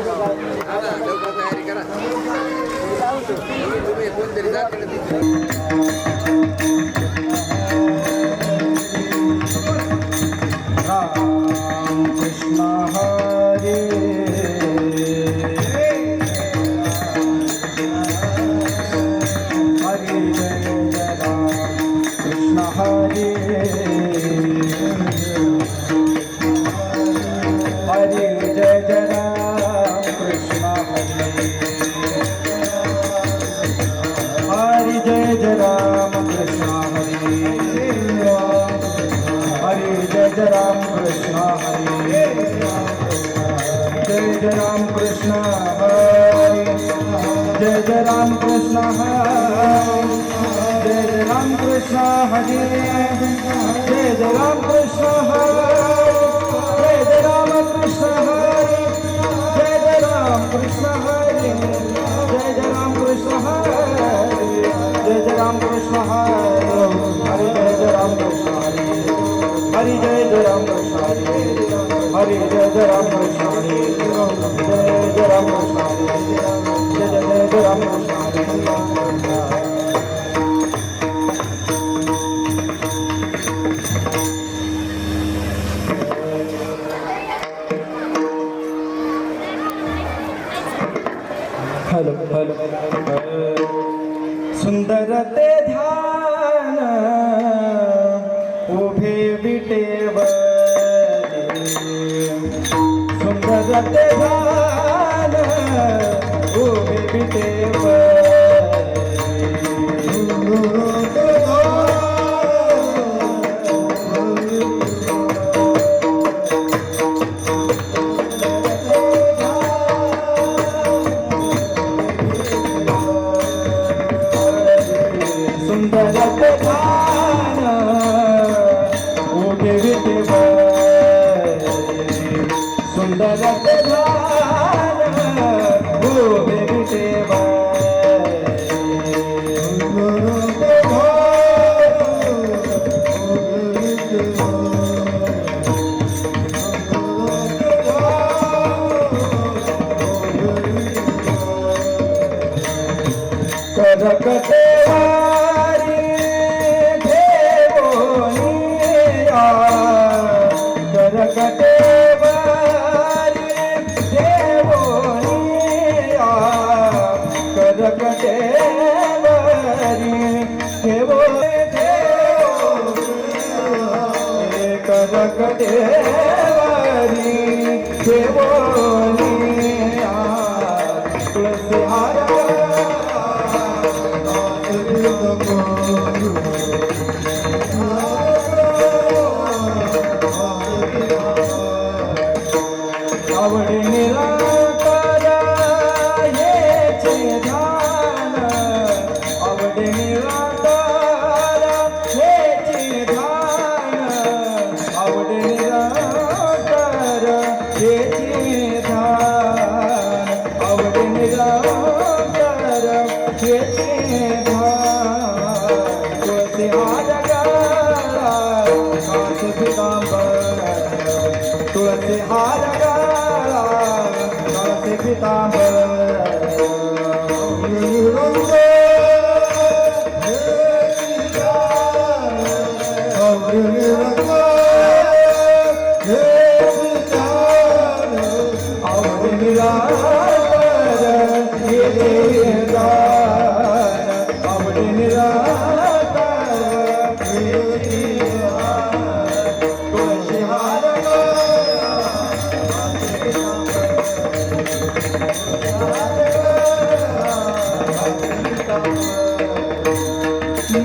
तयारी करा तुम्ही कोणतरी जाते कृष्ण हरे हरे जय राम कृष्ण हरे हरे जय राम कृष्ण हरे हरे जय राम कृष्ण हरे हरे जय राम कृष्ण हरे जय राम कृष्ण हरे जय राम कृष्ण हरे जय राम कृष्ण हरे जय राम कृष्ण हरे जय राम कृष्ण हरे जय राम कृष्ण हरे जय राम कृष्ण हरे जय राम कृष्ण हरे हरे जय राम कृष्ण हरे हरे जय राम कृष्ण हरे हरे जय राम कृष्ण हरे जय राम कृष्ण हरे जय राम कृष्ण हरे हॅलो हॅलो सुंदर ते ध्यान उभे विटेवरी सुंदर ते ध्यान उभे विटेवरी सुंदर ते ध्यान उभे विटेवरी सुंदर ते ध्यान उभे विटेवरी करकटे वारी देवोनिया करकटे वारी देवोनिया करकटे वारी देवो करकटे वारी देवोनिया तुलसी हारा आवडे निराकार हेचे ध्यान आवडे निराकार हेचे ध्यान आवडे निराकार हेचे ध्यान आवडे निराकार हेचे तुलसी हार गाला कास पितांबर तुलसी हार गाला कास पितांबर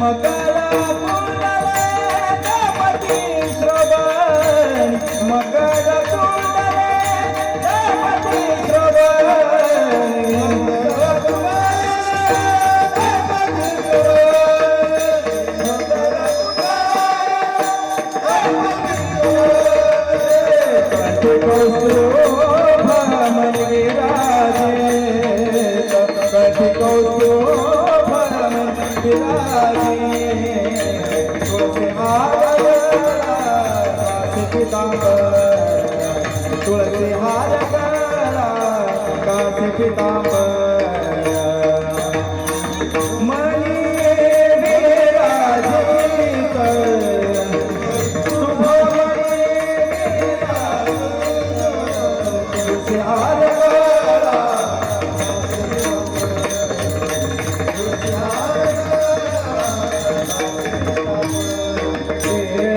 मकर कुंडले गणपती श्रवण मकर कुंडले गणपती श्रवण तुलसी हार तुलसी हार पितांबर मनी विराजित शुभमणी तुळशी हार गळा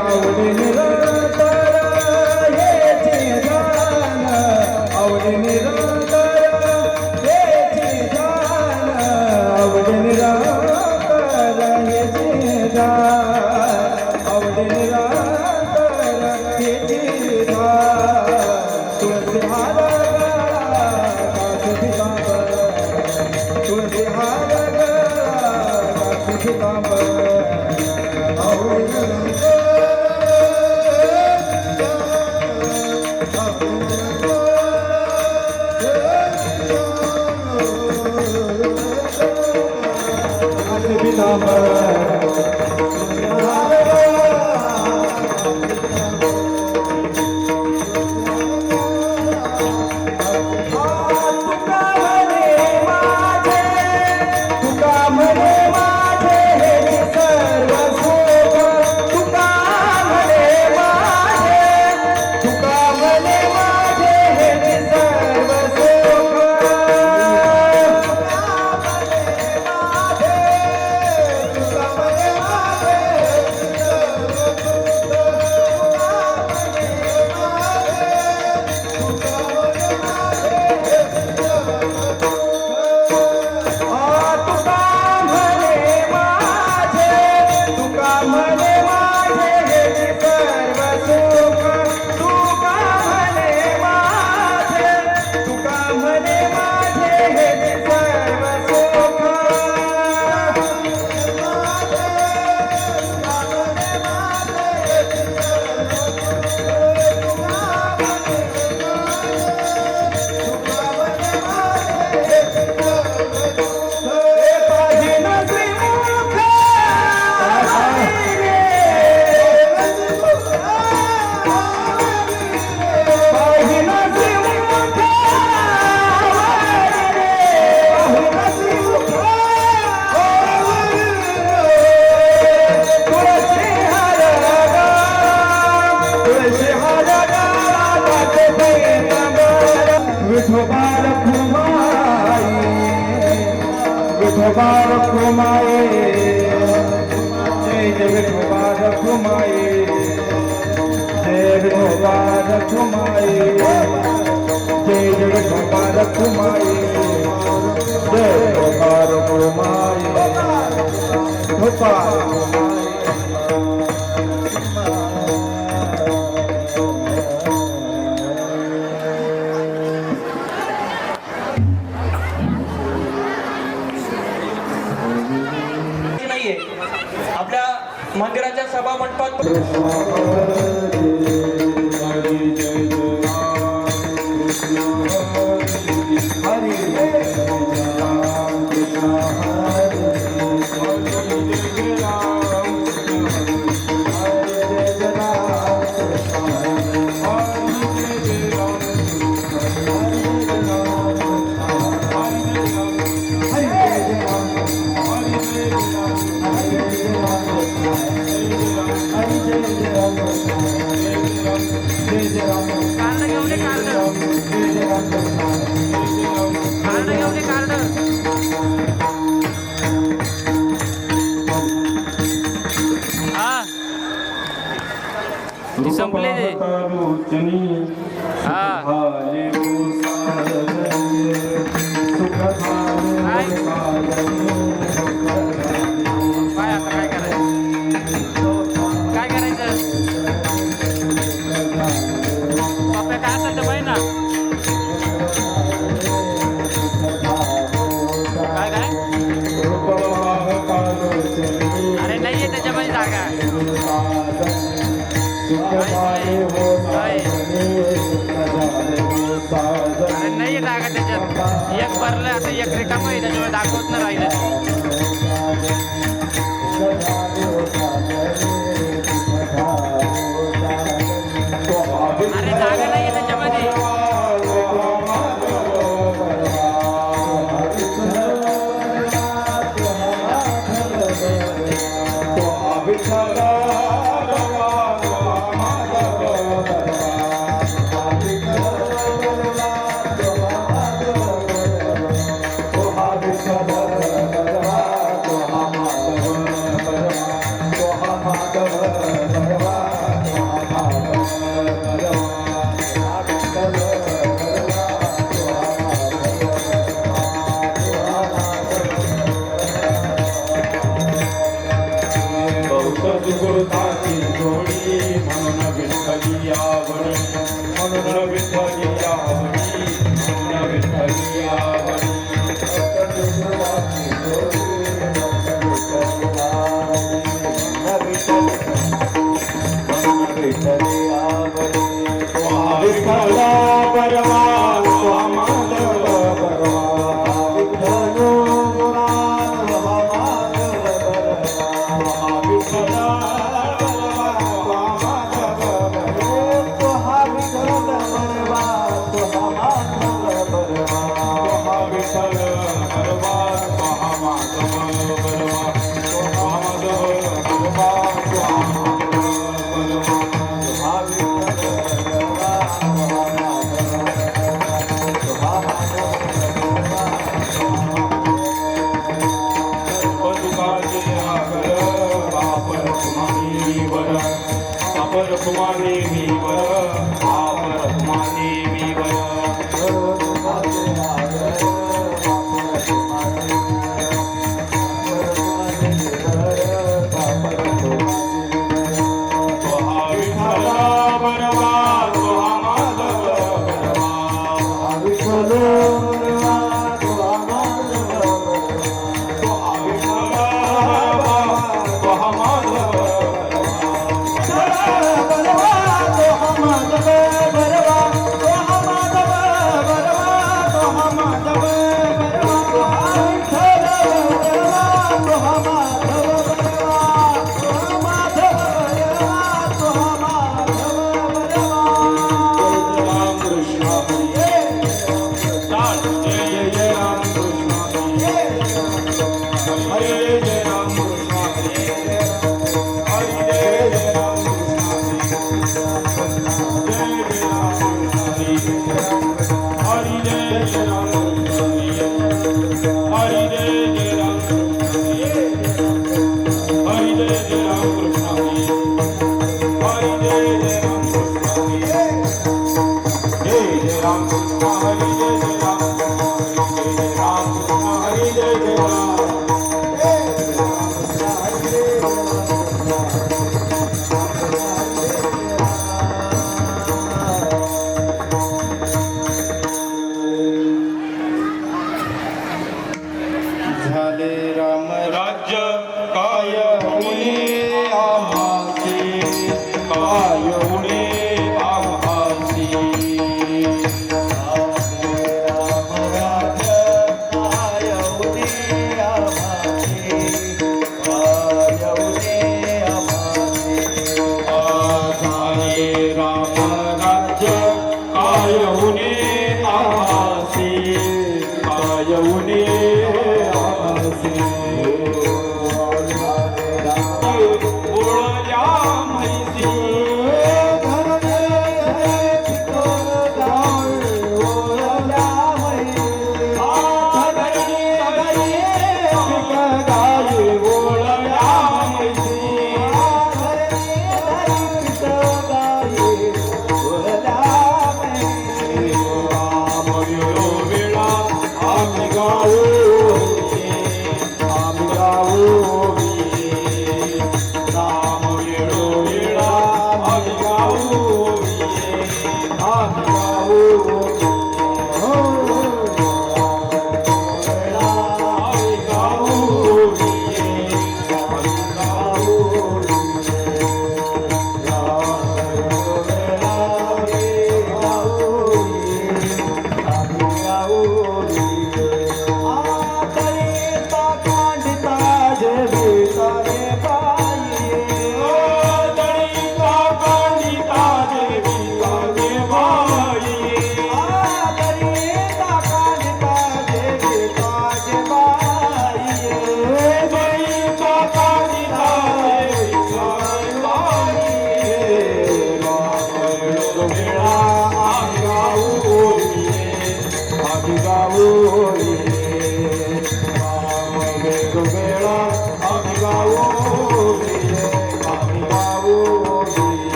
आवडी निरंतर हेची ध्यान आवडी निरंतर हेची ध्यान आवडी निरंतर हेची ध्यान आवडी निरंतर हेची ध्यान तुळशी हार गळा काशी पितांबर तुळशी हार गळा काशी पितांबर विठोबा रखुमाई जय जय विठोबा रखुमाई जय विठोबा रखुमाई जय जय विठोबा रखुमाई जय विठोबा रखुमाई विठोबा आपल्या मंदिराच्या सभा मंडपात संपले ते हा काय आता काय करायचं काय करायचं पप्पा काय असेल तर पाहिजे ना काय काय अरे नाहीये त्याच्यामध्ये जागा अरे नाही जागा त्याच्यात एक भरलं आता एक रिकाम आहे त्याच्यामुळे दाखवत नाही राहिलं अरे जागा नाहीये त्याच्यामध्ये माधव बलवा तो माधव बलवा तो बलवा रखुमाने मी वर आप रखुमाने मी वर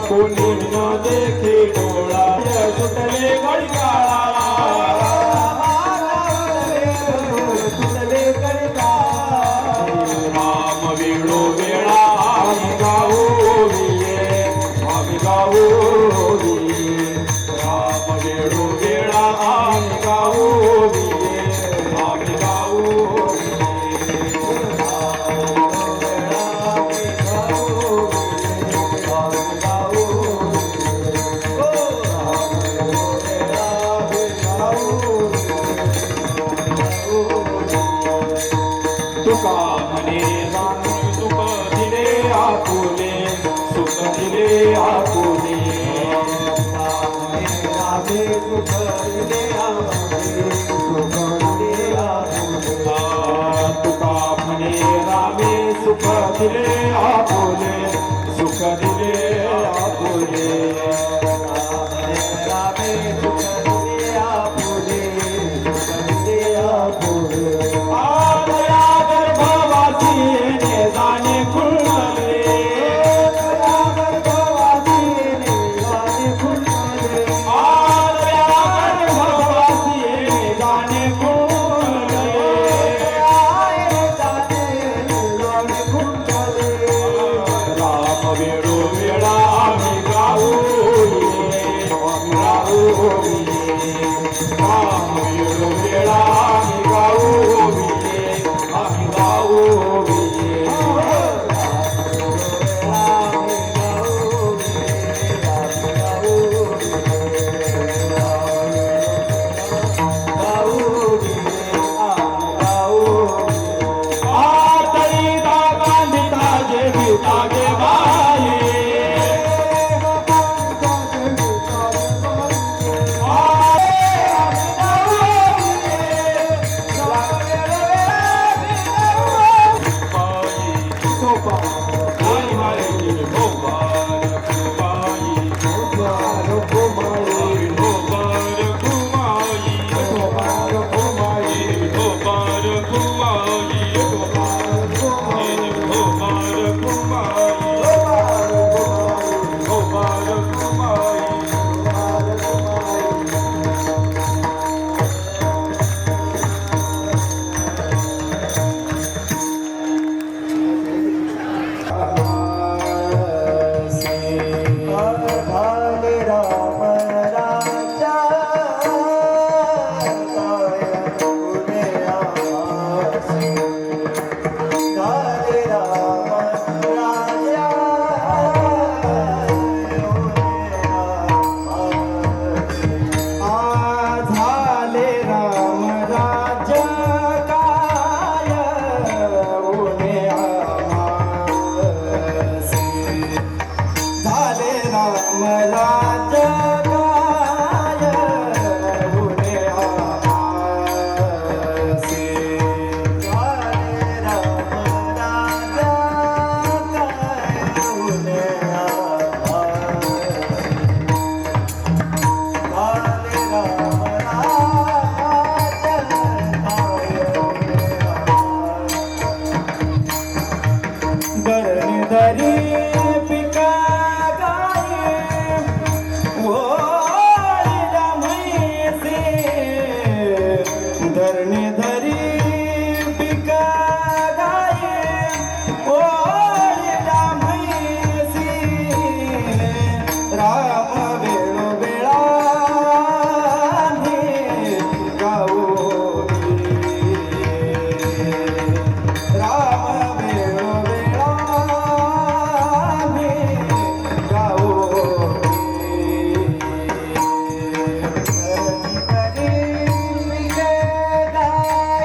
कोणी न देखे डोळा सुटले घडकाळा सुटले घडकाळा राम वेळो वेळा आम्ही गाऊ आम्ही गाऊ राम वेळो वेळा आम्ही गाऊ आम्ही गाऊ Oh धरणीधरी पिक गाये ओळीला म्हैसी राम वेळोवेळाने गाओ राम वेळोवेळाने गाओ धरणीधरी पिक गाये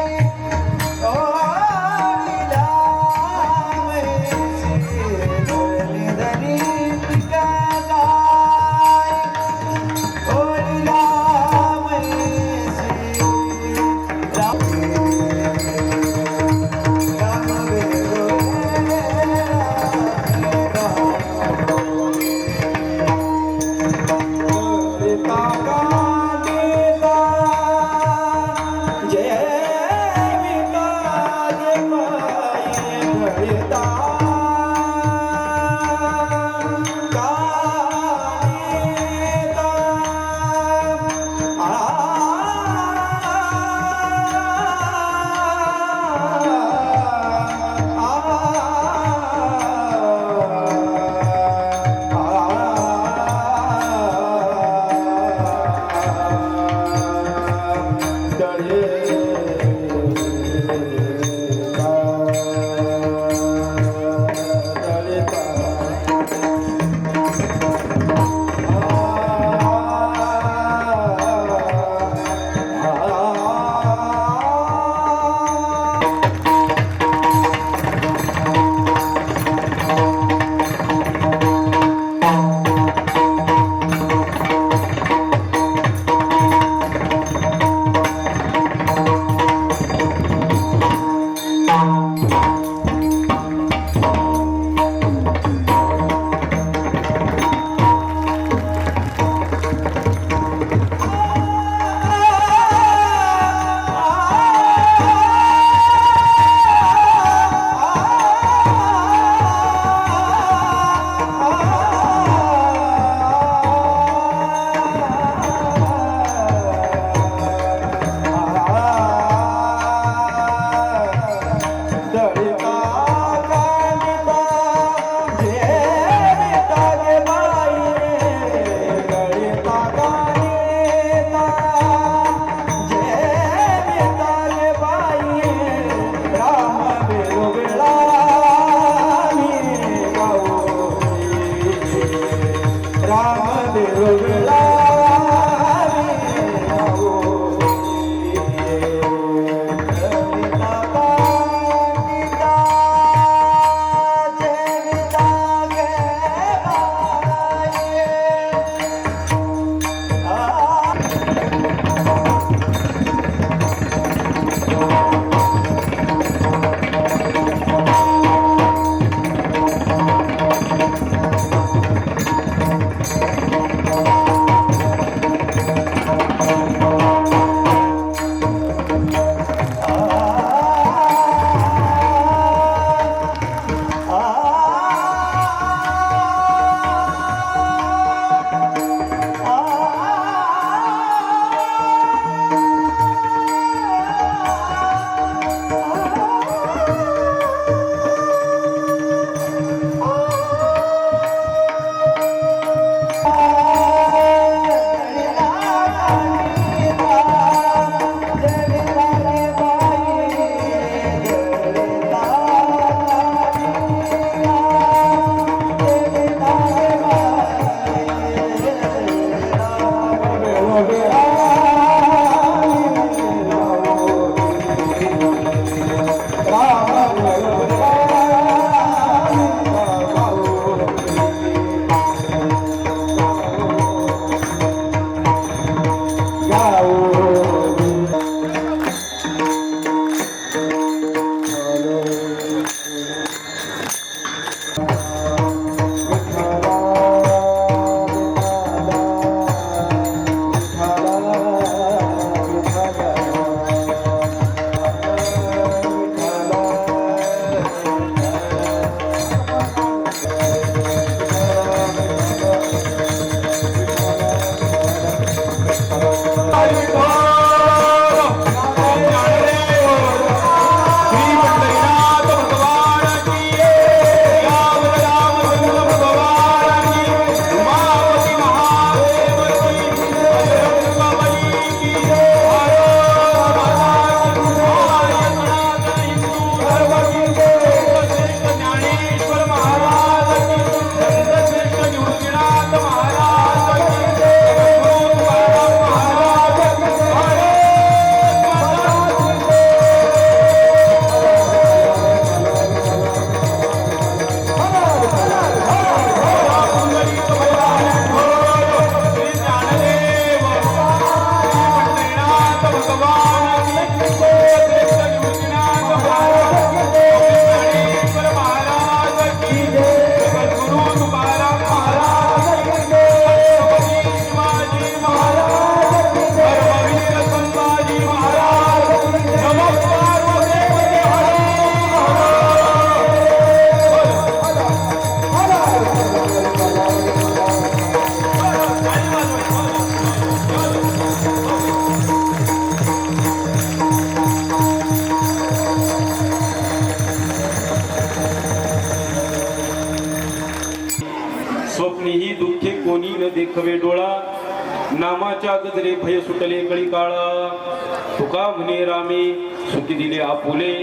नामाच्या गजरे भय सुटले कळी काळा तुका म्हणे रामे सुखी दिले आपुले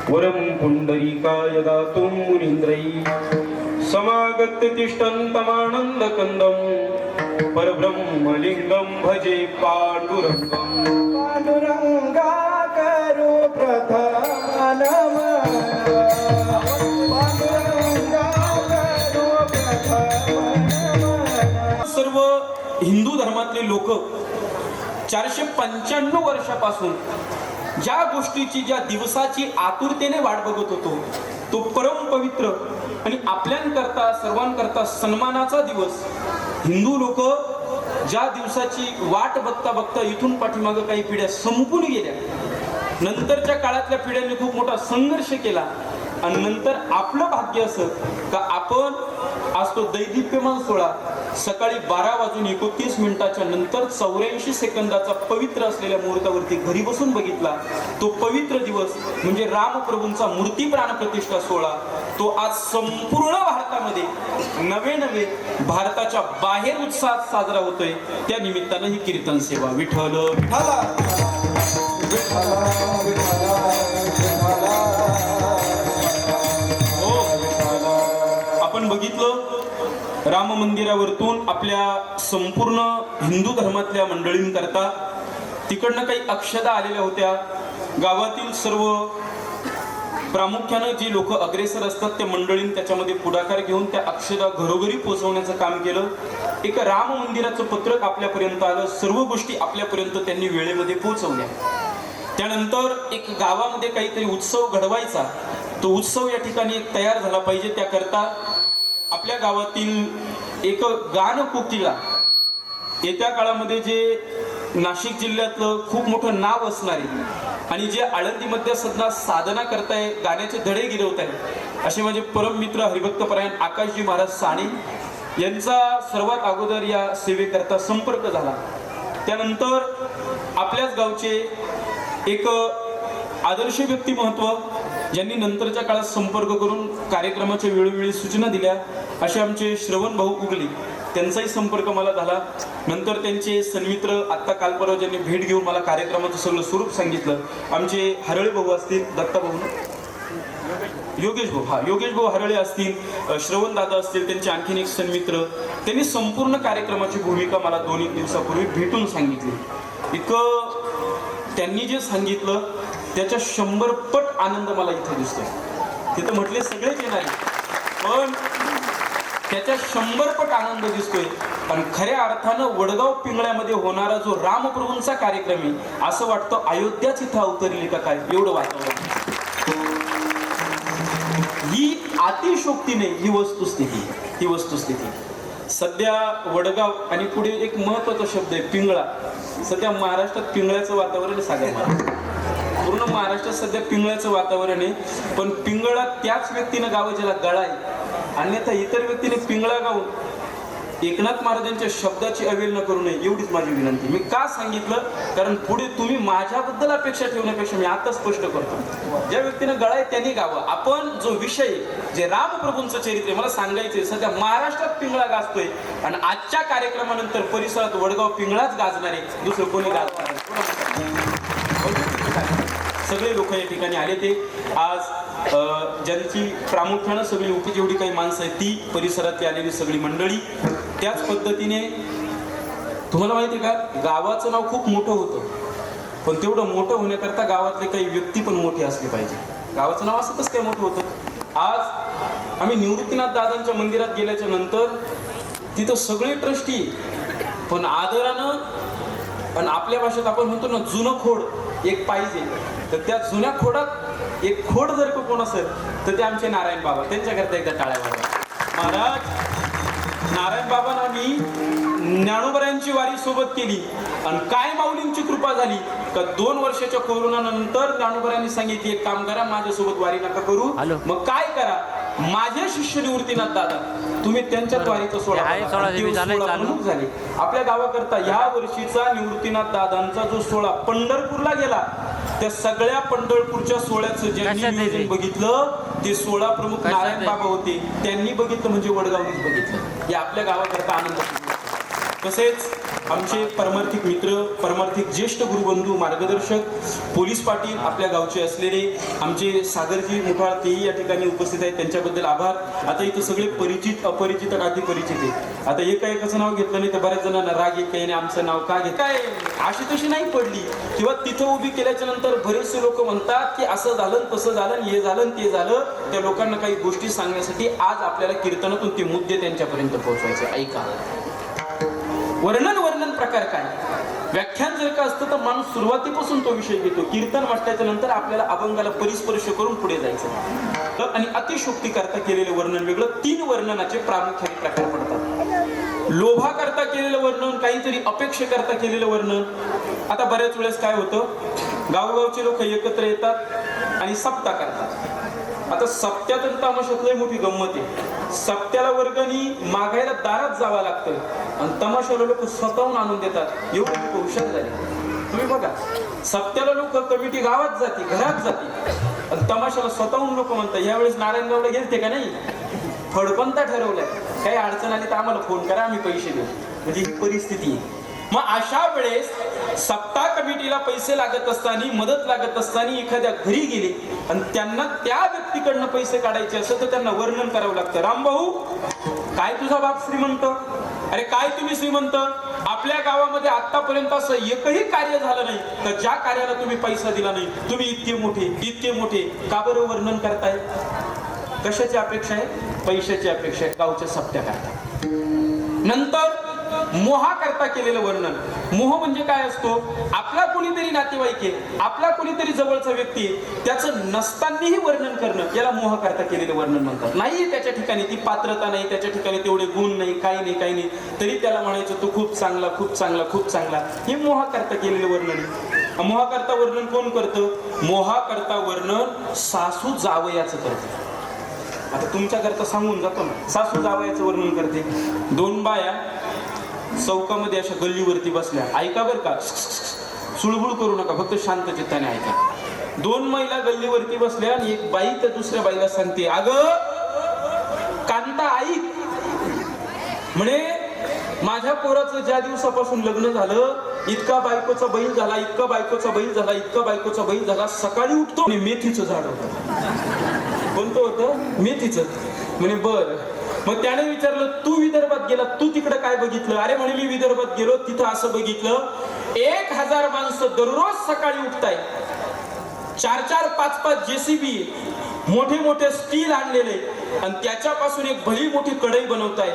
वरम पुंडरीकाय दातुं मुनींद्रै समागत्य तिष्ठन्तमानंद कंदम परब्रह्मलिंगम भजे पांडुरंगम पांडुरंगा करू प्रथम नमन पांडुरंगा करू प्रथम नमन. सर्व हिंदू धर्मातले लोक 495 वर्षापासून ज्या गोष्टीची ज्या दिवसाची आतुरतेने वाट बघत होतो तो परम पवित्र आणि आपल्याकरता सर्वांकरता सन्मानाचा दिवस हिंदू लोक ज्या दिवसाची वाट बघता बघता इथून पाठीमागं काही पिढ्या संपून गेल्या, नंतरच्या काळातल्या पिढ्यांनी खूप मोठा संघर्ष केला आणि नंतर आपलं भाग्य असं का आपण आज तो दैदिप्यमान सोहळा सकाळी 12:29 नंतर 84 सेकंदाचा पवित्र असलेल्या मुहूर्तावरती घरी बसून बघितला. तो पवित्र दिवस म्हणजे रामप्रभूंचा मूर्ती प्राणप्रतिष्ठा सोहळा तो आज संपूर्ण भारतामध्ये नवे भारताच्या बाहेर उत्साहात साजरा होतोय. त्या निमित्तानं ही कीर्तन सेवा विठ्ठल आपण बघितलं राम मंदिरावरतून आपल्या संपूर्ण हिंदू धर्मातल्या मंडळींकरता तिकडनं काही अक्षदा आलेल्या होत्या. गावातील सर्व प्रामुख्यानं जी लोक अग्रेसर असतात त्या मंडळींनी त्याच्यामध्ये पुढाकार घेऊन त्या अक्षदा घरोघरी पोहोचवण्याचं काम केलं. एक राम मंदिराचं पत्रक आपल्यापर्यंत आलं, सर्व गोष्टी आपल्यापर्यंत त्यांनी वेळेमध्ये पोहोचवल्या. त्यानंतर एक गावामध्ये काहीतरी उत्सव घडवायचा, तो उत्सव या ठिकाणी तयार झाला पाहिजे. त्याकरता आपल्या गावातील एक गान कोकिळा येत्या काळामध्ये जे नाशिक जिल्ह्यातलं खूप मोठं नाव असणारे आणि जे आळंदीमध्ये सध्या साधना करताय, गाण्याचे धडे गिरवत आहे असे माझे परम मित्र हरिभक्तपरायण आकाशजी महाराज साने यांचा सर्वात अगोदर या सेवेकरता संपर्क झाला. त्यानंतर आपल्याच गावचे एक आदर्श व्यक्तिमत्व ज्यांनी नंतरच्या काळात संपर्क करून कार्यक्रमाच्या वेळोवेळी सूचना दिल्या असे आमचे श्रवण भाऊ उगले, त्यांचाही संपर्क मला झाला. नंतर त्यांचे सन्मित्र आत्ता कालपर्वा ज्यांनी भेट घेऊन मला कार्यक्रमाचं सगळं स्वरूप सांगितलं. आमचे हरळे भाऊ असतील, दत्ता भाऊ योगेश भाऊ हरळे असतील, श्रवण दादा असतील, त्यांचे आणखीन एक सन्मित्र, त्यांनी संपूर्ण कार्यक्रमाची भूमिका मला 2-1 दिवसापूर्वी भेटून सांगितली. इतकं त्यांनी जे सांगितलं त्याच्या 100 पट आनंद मला इथे दिसतोय. तिथं म्हटले सगळेच येणार पण त्याच्या 100 पट आनंद दिसतोय. आणि खऱ्या अर्थानं वडगाव पिंगळ्यामध्ये होणारा जो रामप्रभूंचा कार्यक्रम आहे असं वाटतं अयोध्याच इथं अवतरली का काय, एवढं वातावरण. ही अतिशोक्ती नाही, ही वस्तुस्थिती. सध्या वडगाव आणि पुढे एक महत्वाचा शब्द आहे पिंगळा. सध्या महाराष्ट्रात पिंगळ्याचं वातावरण सागर पूर्ण महाराष्ट्रात सध्या पिंगळ्याचं वातावरण आहे. पण पिंगळा त्याच व्यक्तीनं गावं ज्याला गळा आहे, अन्यथा इतर व्यक्तीने पिंगळा गाऊन एकनाथ महाराजांच्या शब्दाची अवहेलना करू नये एवढीच माझी विनंती. मी का सांगितलं, कारण पुढे तुम्ही माझ्याबद्दल अपेक्षा ठेवण्यापेक्षा मी आता स्पष्ट करतो, ज्या व्यक्तीनं गळा आहे त्यांनी गावं. आपण जो विषय जे रामप्रभूंचं चरित्र मला सांगायचंय, सध्या महाराष्ट्रात पिंगळा गाजतोय आणि आजच्या कार्यक्रमानंतर परिसरात वडगाव पिंगळाच गाजणार आहे, दुसरं कोणी गाजणार नाही. सगळे लोक या ठिकाणी आले. ते आज ज्यांची प्रामुख्यानं सगळी जेवढी काही माणसं आहेत ती परिसरातली आलेली सगळी मंडळी. त्याच पद्धतीने तुम्हाला माहिती आहे का, गावाचं नाव खूप मोठं होतं, पण तेवढं मोठं होण्याकरता गावातले काही व्यक्ती पण मोठे असले पाहिजे. गावाचं नाव असतच काय मोठं होतं. आज आम्ही निवृत्तीनाथ दादांच्या मंदिरात गेल्याच्या नंतर तिथं सगळे ट्रस्टी पण आदरानं, आणि आपल्या भाषेत आपण म्हणतो ना जुनं खोड एक पाहिजे, तर त्या जुन्या खोडात एक खोड जर का कोण असेल तर ते आमचे नारायण बाबा. त्यांच्याकरता एकदा टाळ्या वाजवा. महाराज नारायण बाबांना मी ज्ञानोबरायांची वारी सोबत केली आणि काय माऊलींची कृपा झाली का 2 वर्षाच्या कोरोनानंतर ज्ञानोबरायांनी सांगितली एक काम करा, माझ्यासोबत वारी नका करू. मग काय करा, माझे शिष्य निवृत्तीनाथ दादा तुम्ही त्यांच्याच वारीचा सोहळा झाले. आपल्या गावाकरता या वर्षीचा निवृत्तीनाथ दादांचा जो सोहळा पंढरपूरला गेला, त्या सगळ्या पंढरपूरच्या सोहळ्याचं ज्यांनी बघितलं ते 16 प्रमुख नारायण बाबा होते. त्यांनी बघितलं म्हणजे वडगावनीच बघितलं. हे आपल्या गावाकरता आनंद. तसेच आमचे परमार्थिक मित्र, परमार्थिक ज्येष्ठ गुरुबंधू, मार्गदर्शक, पोलीस पाटील, आपल्या गावचे असलेले आमचे सागरजी मुठाळ, तेही या ठिकाणी उपस्थित आहेत, त्यांच्याबद्दल आभार. आता इथं सगळे परिचित, अपरिचित आणि अतिपरिचित आहे. आता एका एकाचं नाव घेतलं नाही तर बऱ्याच जणांना राग येत काही आमचं नाव का घेत काय, अशी तशी नाही पडली. किंवा तिथं उभी केल्याच्या नंतर बरेचसे लोक म्हणतात की असं झालं, तसं झालं, हे झालं, ते झालं. त्या लोकांना काही गोष्टी सांगण्यासाठी आज आपल्याला कीर्तनातून ते मुद्दे त्यांच्यापर्यंत पोहोचवायचे. ऐका, वर्णन प्रकार काय, व्याख्यान जर का असतं तर माणूस सुरुवातीपासून तो विषय घेतो. कीर्तन म्हटल्याच्या नंतर आपल्याला अभंगाला परिस्पर्श करून पुढे जायचं. आणि अतिशोक्ती करता केलेलं वर्णन वेगळं. 3 वर्णनाचे प्रामुख्याने प्रकार पडतात. लोभा करता केलेलं वर्णन, काहीतरी अपेक्षेकरता केलेलं वर्णन. आता बऱ्याच वेळेस काय होतं, गावगावचे लोक एकत्र येतात आणि सप्ताह करतात. आता सप्त्यात आणि तमाशात लय मोठी गंमत आहे. सप्त्याला वर्गणी मागायला दारात जावं लागतं आणि तमाशाला लोक स्वतःहून आणून देतात. एवढे लोक हुशार झाले. तुम्ही बघा, सप्त्याला लोक कमिटी गावात जाते, घरात जाते, आणि तमाशाला स्वतःहून लोक म्हणतात यावेळेस नारायणगावला गेलते का नाही, फडपंता ठरवलाय, काही अडचण आली तर आम्हाला फोन करा, आम्ही पैसे देऊ. म्हणजे ही परिस्थिती आहे. मग अशा वेळेस सप्ताह कमिटीला पैसे लागत असताना, मदत लागत असताना एखाद्या घरी गेले आणि त्यांना त्या व्यक्तीकडनं पैसे काढायचे असेल तर त्यांना वर्णन करावं लागतं. रामभाऊ, काय तुझा बाप श्रीमंत, अरे काय तुम्ही श्रीमंत, आपल्या गावामध्ये आतापर्यंत असं एकही कार्य झालं नाही तर ज्या कार्याला तुम्ही पैसा दिला नाही, तुम्ही इतके मोठे का बरं वर्णन करताय? कशाची अपेक्षा आहे? पैशाची अपेक्षा आहे. गावच्या सप्त्या करता. नंतर मोहा करता केलेलं वर्णन. मोह म्हणजे काय असतो, आपला कोणीतरी नातेवाईक आहे, आपला कोणीतरी जवळचा व्यक्ती आहे, त्याचं नसतानाही वर्णन करणं, याला मोह करता केलेलं वर्णन म्हणतात. नाही त्याच्या ठिकाणी ती पात्रता नाही, त्याच्या ठिकाणी तेवढे गुण नाही, काही नाही, तरी त्याला म्हणायचं तो खूप चांगला, खूप चांगला, खूप चांगला. हे मोहा करता केलेलं वर्णन. मोहा करता वर्णन कोण करतं? मोहा करता वर्णन सासू जावयाचं करतं. आता तुमच्याकरता सांगून जातो ना, सासू जावयाचं वर्णन करते. 2 बाया चौकामध्ये अशा गल्लीवरती बसल्या. ऐका बरं का, सुळबुळ करू नका, फक्त शांत चित्ताने ऐका. 2 महिला गल्लीवरती बसल्या आणि एक बाई तर दुसऱ्या बाईला सांगते, अगं कांता ऐक, म्हणे माझ्या पोराचं ज्या दिवसापासून लग्न झालं, इतका बायकोचा बैल झाला, इतका बायकोचा बैल झाला, इतका बायकोचा बैल झाला. सकाळी उठतो आणि मेथीचं झाड होतं. कोणतं होतं? मेथीचं. म्हणे बर. मग त्याने विचारलं, तू विदर्भात गेला, तू तिकडे काय बघितलं? अरे म्हणे मी विदर्भात गेलो, तिथं असं बघितलं, 1000 माणसं दररोज सकाळी उठताय, 4-4, 5-5 JCB, मोठे स्टील आणलेले, आणि त्याच्यापासून एक भली मोठी कढई बनवताय.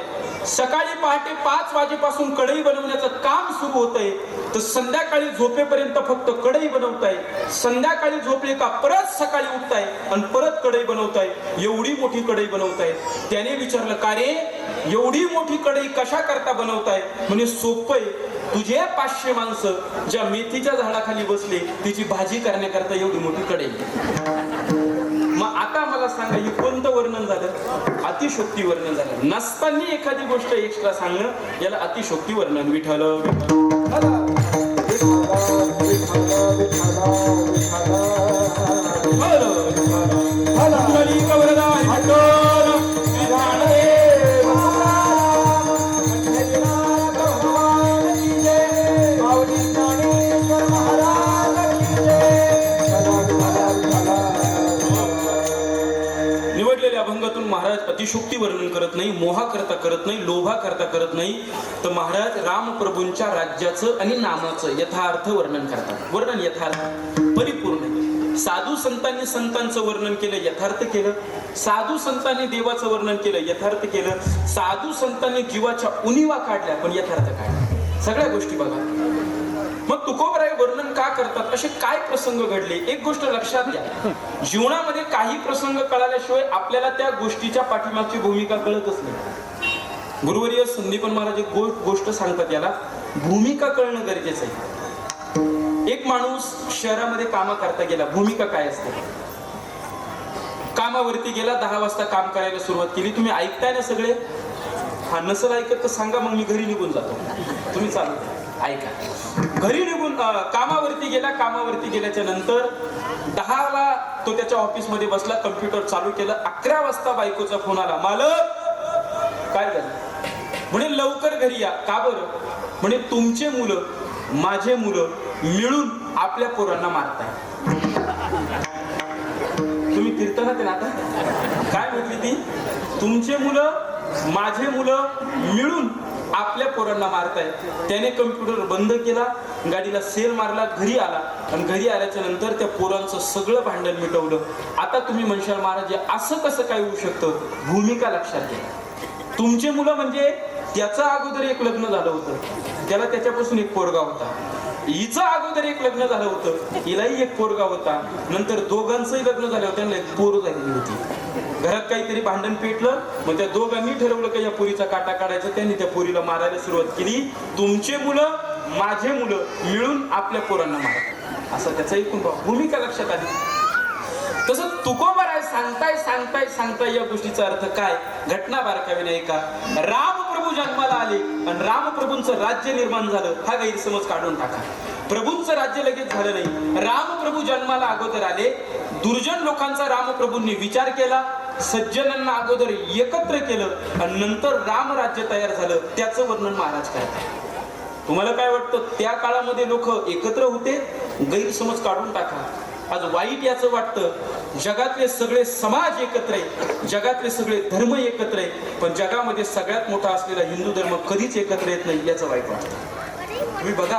सकाळी पहाटे 5 वाजेपासून कढई बनवण्याचं काम सुरू होतंय, तर संध्याकाळी झोपेपर्यंत फक्त कढई बनवताय. संध्याकाळी झोपले का परत सकाळी उठताय आणि परत कढई बनवताय. एवढी मोठी कढई बनवताय. त्याने विचारलं, का रे एवढी मोठी कढई कशा करता बनवताय? म्हणजे सोपं आहे, तुझे 500 माणसं ज्या मेथीच्या झाडाखाली बसले, तिची भाजी करण्याकरता एवढी मोठी कढई. मग आता मला सांगा, हे कोणतं वर्णन झालं? अतिशोक्ती वर्णन झालं. नसताना एखादी गोष्ट एक्स्ट्रा सांगणं, याला अतिशोक्ती वर्णन. विठ्ठल महाराज अतिशोक्ती वर्णन करत नाही, मोहा करता करत नाही, लोभा करता करत नाही, तर महाराज रामप्रभूंच्या राज्याचं आणि नामाचं यथार्थ वर्णन करतात. वर्णन यथार्थ परिपूर्ण. साधू संतांनी संतांचं वर्णन केलं, यथार्थ केलं. साधू संतांनी देवाचं वर्णन केलं, यथार्थ केलं. साधू संतांनी जीवाच्या उणीवा काढल्या, पण यथार्थ काढल्या. सगळ्या गोष्टी बघा. मग तुकोबराय वर्णन का करतात? असे काय प्रसंग घडले? एक गोष्ट लक्षात घ्या, जीवनामध्ये काही प्रसंग कळाल्याशिवाय आपल्याला त्या गोष्टीच्या पाठीमागची भूमिका कळतच नाही. गुरुवर्य संदीपन महाराज एक गोष्ट सांगतात, याला भूमिका कळणं गरजेचं आहे. एक माणूस शहरामध्ये काम करता गेला. भूमिका काय असते? कामावरती गेला, 10 वाजता काम करायला सुरुवात केली. तुम्ही ऐकताय ना सगळे? हा, नसल ऐकत तर सांगा, मग मी घरी निघून जातो. तुम्ही चालू ऐका. घरी निघून कामावरती गेला. कामावरती गेल्याच्या नंतर 10ला तो त्याच्या ऑफिस मध्ये बसला, कम्प्युटर चालू केलं. 11 वाजता बायकोचा फोन आला, मालक काय झालं? म्हणे लवकर घरी या. का बरं? म्हणे तुमचे मुलं माझे मुलं मिळून आपल्या पोरांना मारताय. तुम्ही कीर्तनात ना आता काय म्हटली ती? तुमचे मुलं माझे मुलं मिळून आपल्या पोरांना मारताय. त्याने कम्प्युटर बंद केला, गाडीला सेल मारला, घरी आला आणि घरी आल्याच्या नंतर त्या पोरांचं सगळं भांडण मिटवलं. आता तुम्ही म्हणशाल महाराज असं कसं काय होऊ शकतं? भूमिका लक्षात घ्या. तुमचे मुलं म्हणजे त्याचं अगोदर एक लग्न झालं होतं, त्याला त्याच्यापासून एक पोरगा होता. हिचं अगोदर एक लग्न झालं होतं, हिलाही एक पोरगा होता. नंतर दोघांचंही लग्न झालं होतं, त्यांना एक पोर झालेली होती. घरात काहीतरी भांडण पेटलं, मग त्या दोघांनी ठरवलं की या पोरीचा काटा काढायचा. त्यांनी त्या पोरीला मारायला सुरुवात केली. तुमचे मुलं माझे मुलं मिळून आपल्या पोरांना मारा, असं त्याचा एकूण भूमिका लक्षात आली. तसं तुकोबाराय सांगताय या गोष्टीचा अर्थ काय? घटना बारकावीने ऐका. रामप्रभू जन्माला आले आणि रामप्रभूंचं राज्य निर्माण झालं, हा गैरसमज काढून टाका. प्रभूंचं राज्य लगेच झालं नाही. रामप्रभू जन्माला अगोदर आले, दुर्जन लोकांचा रामप्रभूंनी विचार केला, सज्जनांना अगोदर एकत्र केलं आणि नंतर रामराज्य तयार झालं. त्याचं वर्णन महाराज करतात. तुम्हाला काय वाटतं त्या काळामध्ये लोक एकत्र होते? गैरसमज काढून टाका. आज वाईट याचं वाटतं जगातले सगळे समाज एकत्र आहे, जगातले सगळे धर्म एकत्र आहे, पण जगामध्ये सगळ्यात मोठा असलेला हिंदू धर्म कधीच एकत्र येत नाही, याचं वाईट वाटतं. तुम्ही बघा,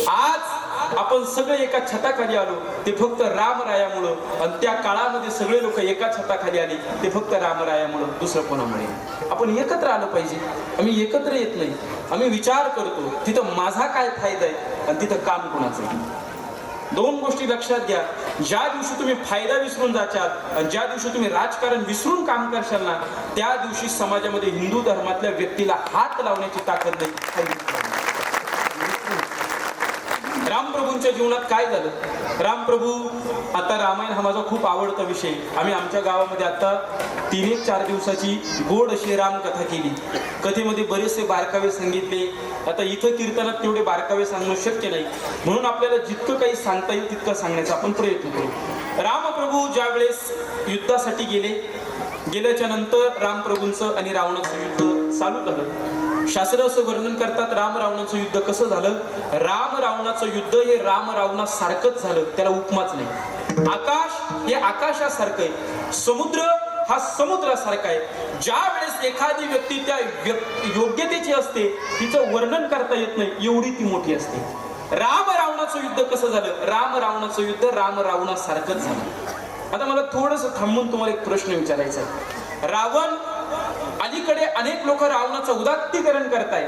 आज आपण सगळे एका छताखाली आलो ते फक्त रामरायामुळं, आणि त्या काळामध्ये सगळे लोक एका छताखाली आले ते फक्त रामरायामुळं, दुसरं कोणामुळे. आपण एकत्र आलं पाहिजे. आम्ही एकत्र येत नाही, आम्ही विचार करतो तिथं माझा काय फायदा आहे आणि तिथं काम कोणाचं आहे. दोन गोष्टी लक्षात घ्या. ज्या दिवशी तुम्ही फायदा विसरून जाचाल आणि ज्या दिवशी तुम्ही राजकारण विसरून काम करशाल ना, त्या दिवशी समाजामध्ये हिंदू धर्मातल्या व्यक्तीला हात लावण्याची ताकद नाही. रामप्रभूंच्या जीवनात काय झालं? रामप्रभू, आता रामायण हा माझा खूप आवडता विषय. आम्ही आमच्या गावामध्ये आता 3-4 दिवसाची गोड अशी रामकथा केली. कथेमध्ये बरेचसे बारकावे सांगितले. आता इथं कीर्तनात तेवढे बारकावे सांगणं शक्य नाही, म्हणून आपल्याला जितकं काही सांगता येईल तितकं सांगण्याचा आपण प्रयत्न करू. रामप्रभू ज्या वेळेस युद्धासाठी गेल्याच्या नंतर रामप्रभूंचं आणि रावणाचं युद्ध चालू झालं. शास्त्र असं वर्णन करतात राम रावणाचं युद्ध कसं झालं. राम रावणाचं युद्ध हे राम रावणासारखंच झालं, त्याला उपमाच नाही. आकाश हे आकाशासारखं आहे, समुद्र हा समुद्रासारखा आहे. ज्या वेळेस एखादी व्यक्ती त्या योग्यतेची असते, तिचं वर्णन करता येत नाही, एवढी ती मोठी असते. राम रावणाचं युद्ध कसं झालं? राम रावणाचं युद्ध राम रावणासारखंच झालं. आता मला थोडंसं थांबून तुम्हाला एक प्रश्न विचारायचा आहे. रावण, अलीकडे अनेक लोक रावणाचं उदात्तीकरण करताय,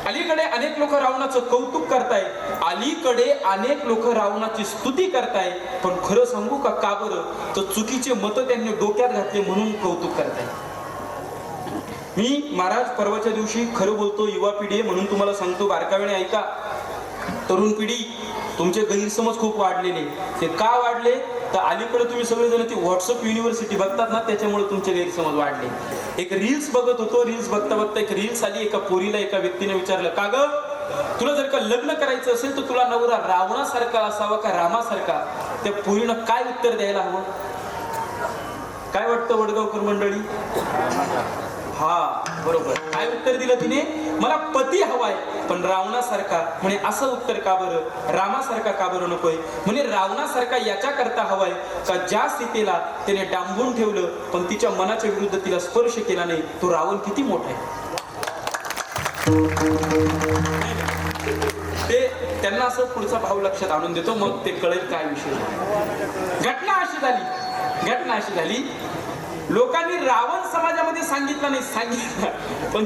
अलीकडे अनेक लोक रावणाचं कौतुक करताय, अलीकडे अनेक लोक रावणाची स्तुती करताय, पण खरं सांगू का बरं? तर चुकीचे मत त्यांनी डोक्यात घातले म्हणून कौतुक करताय. मी महाराज परवाच्या दिवशी खरं बोलतो, युवा पिढी आहे म्हणून तुम्हाला सांगतो, बारकावेने ऐका. तरुण पिढी, तुमचे गैरसमज खूप वाढलेले. ते का वाढले? तर अलीकडे तुम्ही सगळेजण ती व्हॉट्सअप युनिव्हर्सिटी बघतात ना, त्याच्यामुळे तुमचे गैरसमज वाढले. एक रील्स बघत होतो, रील्स बघता बघता एक रील्स आली. एका पोरीला एका व्यक्तीने विचारलं, का ग तुला जर का लग्न करायचं असेल तर तुला नवरा रावणासारखा असावा का रामासारखा? त्या पोरीनं काय उत्तर द्यायला हवं? काय वाटतं वडगावकर मंडळी? हा बरोबर. काय उत्तर दिलं तिने? मला पती हवाय पण रावणासारखा. म्हणे असं उत्तर का बरं? रामासारखा का बरं नकोय? म्हणे रावणासारखा याच्या करता हवाय का ज्या सीतेला त्याने डांबून ठेवलं पण तिच्या मनाच्या विरुद्ध तिला स्पर्श केला नाही, तो रावण किती मोठा आहे. ते त्यांना असं पुढचा भाव लक्षात आणून देतो, मग ते कळेल काय विषय. घटना अशी झाली, लोकांनी रावण समाजामध्ये सांगितलं नाही, सांगितलं पण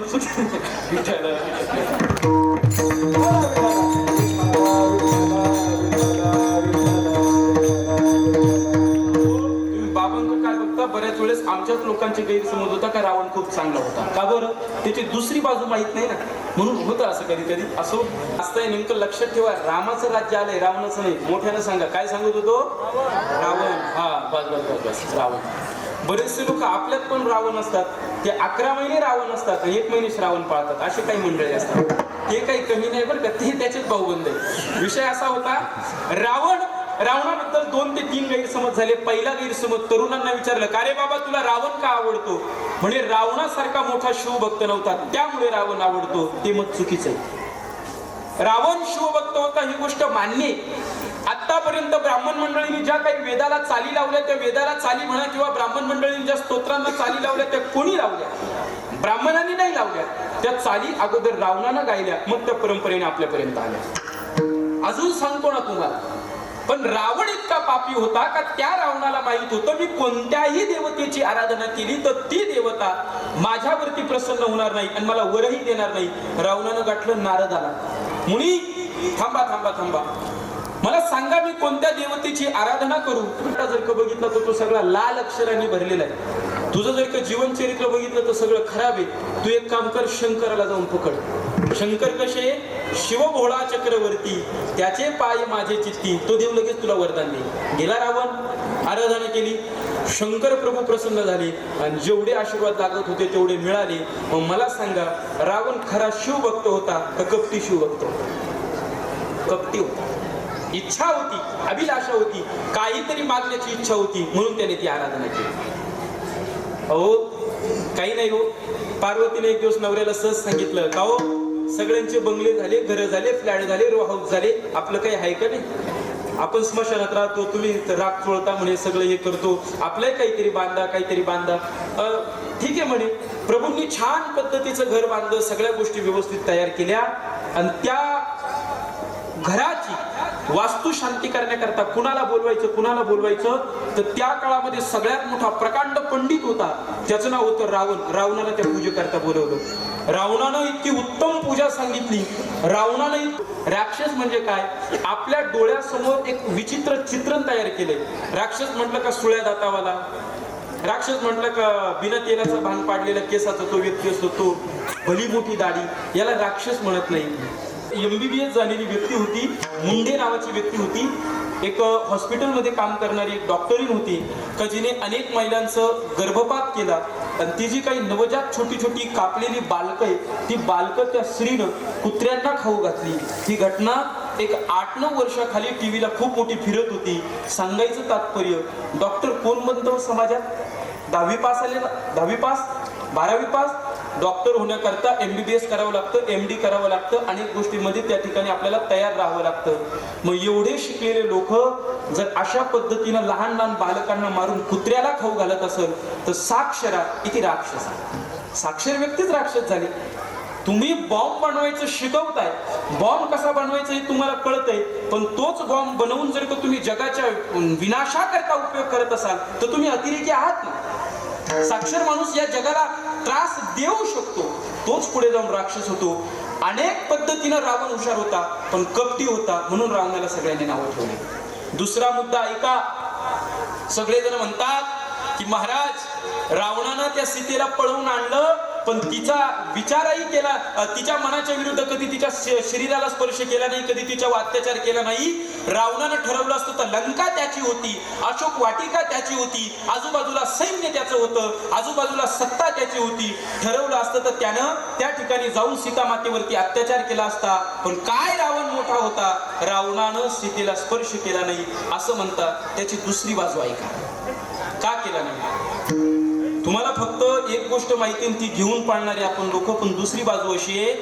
बाबांकडे काय बघता, बऱ्याच वेळेस आमच्याच लोकांचे गैरसमज होता का रावण खूप चांगला होता. का बरं? त्याची दुसरी बाजू माहित नाही ना, म्हणून होतं असं कधीतरी. असो असतंय. नेमकं लक्षात ठेवा, रामाचं राज्य आलंय, रावणाचं नाही. मोठ्यानं सांगा, काय सांगत होतो? रावण. हा बस रावण. बरेचसे लोक आपल्यात पण रावण असतात, ते 11 महिने रावण असतात, 1 महिने श्रावण पाळतात, असे काही मंडळी असतात. ते काही कमी नाही बरं का, ते त्याचेच भाऊबंद आहे. विषय असा होता, रावणाबद्दल 2 ते 3 गैरसमज झाले. पहिला गैरसमज, तरुणांना विचारलं, का रे बाबा तुला रावण का आवडतो? म्हणे रावणासारखा मोठा शिवभक्त नव्हता त्यामुळे रावण आवडतो. ते मत चुकीचं आहे. रावण शिवभक्त होता ही गोष्ट मान्य आहे. आतापर्यंत ब्राह्मण मंडळींनी ज्या काही वेदाला चाली लावल्या त्या वेदाला चाली म्हणा किंवा ब्राह्मण मंडळींनी ज्या स्तोत्रांना चाली लावल्या त्या कोणी लावल्या? ब्राह्मणांनी नाही लावल्या. त्या चाली अगोदर रावणानं गायल्या, मग त्या परंपरेने आपल्यापर्यंत आल्या. अजून सांगतो ना तुम्हाला, पण रावण इतका पापी होता का त्या रावणाला माहित होतं मी कोणत्याही देवतेची आराधना केली तर ती देवता माझ्यावरती प्रसन्न होणार नाही आणि मला वरही देणार नाही. रावणानं गाठलं नारदाला, मुनी थांबा थांबा थांबा, मला सांगा मी कोणत्या देवतेची आराधना करू? जर का बघितलं तर तो सगळा लाल अक्षरांनी भरलेला आहे. तुझं जर का जीवनचरित्र बघितलं तर सगळं खराब आहे. तू एक काम कर, शंकराला जाऊन पकड. शंकर कसे? शिवभोळा चक्रवर्ती, त्याचे पाय माझे चित्ती. तो देव लगेच तुला वरदान देईल. गेला रावण, आराधना केली, शंकर प्रभू प्रसन्न झाले आणि जेवढे आशीर्वाद लागत होते तेवढे मिळाले. मग मला सांगा, रावण खरा शिवभक्त होता का कपटी शिवभक्त होता? कपटी होता. इच्छा होती, अभिलाषा होती, काहीतरी मागण्याची इच्छा होती म्हणून त्याने ती आराधना केली. हो काही नाही हो. पार्वतीने एक दिवस नवऱ्याला सहज सांगितलं, का हो सगळ्यांचे बंगले झाले, घर झाले, फ्लॅट झाले, रो हाऊस झाले, आपलं काही आहे का नाही? आपण स्मशानात राहतो, तुम्ही राग चोळता म्हणे, सगळं हे करतो, आपलंही काहीतरी बांधा, काहीतरी बांधा. ठीक आहे म्हणे. प्रभूंनी छान पद्धतीचं घर बांधलं, सगळ्या गोष्टी व्यवस्थित तयार केल्या आणि त्या घराची वास्तू शांती करण्याकरता कुणाला बोलवायचं तर त्या काळामध्ये सगळ्यात मोठा प्रकांड पंडित होता, त्याचं नाव होतं रावण. रावणाला त्या पूजेकरता बोलवलं. रावणानं इतकी उत्तम पूजा सांगितली. रावणानं राक्षस म्हणजे काय, आपल्या डोळ्यासमोर एक विचित्र चित्रण तयार केले. राक्षस म्हटलं का सुळ्या दातावाला, राक्षस म्हटलं का बिना तेलाचा भांग पाडलेला केसाचा तो व्यक्ती असतो, तो भली मोठी दाढी, याला राक्षस म्हणत नाही. MBBS झालेली व्यक्ती होती, मुंडे नावाची व्यक्ती होती, एक हॉस्पिटलमध्ये काम करणारी एक डॉक्टरीन होती का जिने अनेक महिलांचं गर्भपात केला आणि ती जी काही नवजात छोटी छोटी कापलेली बालकं आहे ती बालकं त्या स्त्रीनं कुत्र्यांना खाऊ घातली. ही घटना एक 8-9 वर्षाखाली टीव्हीला खूप मोठी फिरत होती. सांगायचं तात्पर्य, डॉक्टर कोण बनतो समाजात? 10वी पास आले, 10वी पास, 12वी पास. डॉक्टर होण्याकरता MBBS करावं लागतं, MD करावं लागतं, अनेक गोष्टींमध्ये त्या ठिकाणी आपल्याला तयार राहावं लागतं. मग एवढे शिकलेले लोक जर अशा पद्धतीनं लहान लहान बालकांना मारून कुत्र्याला खाऊ घालत असेल तर साक्षरा किती राक्षस आहे. साक्षर व्यक्तीच राक्षस झाली. तुम्ही बॉम्ब बनवायचं शिकवताय, बॉम्ब कसा बनवायचा हे तुम्हाला कळतंय, पण तोच बॉम्ब बनवून जर का तुम्ही जगाच्या विनाशाकरता उपयोग करत असाल तर तुम्ही अतिरेकी आहात ना. साक्षर माणूस या जगाला त्रास देऊ शकतो, तोच पुढे जाऊन राक्षस होतो. अनेक पद्धतीनं रावण हुशार होता पण कपटी होता, म्हणून रावणाला सगळ्यांनी नावं ठेवले. दुसरा मुद्दा ऐका. सगळेजण म्हणतात की महाराज रावणानं त्या सीतेला पळवून आणलं पण तिचा विचारही केला, तिच्या मनाच्या विरुद्ध कधी तिच्या शरीराला स्पर्श केला नाही, कधी तिच्यावर अत्याचार केला नाही. रावणानं ठरवलं असतं तर लंका त्याची होती, अशोक वाटिका त्याची होती, आजूबाजूला सैन्य त्याचं होतं, आजूबाजूला सत्ता त्याची होती. ठरवलं असतं तर त्यानं त्या ठिकाणी जाऊन सीता मातेवरती अत्याचार केला असता. पण काय रावण मोठा होता, रावणानं सीतेला स्पर्श केला नाही असं म्हणतात. त्याची दुसरी बाजू ऐका, का केला नाही? तुम्हाला फक्त एक गोष्ट माहिती ती घेऊन पाळणारे आपण लोक, पण दुसरी बाजू अशी आहे,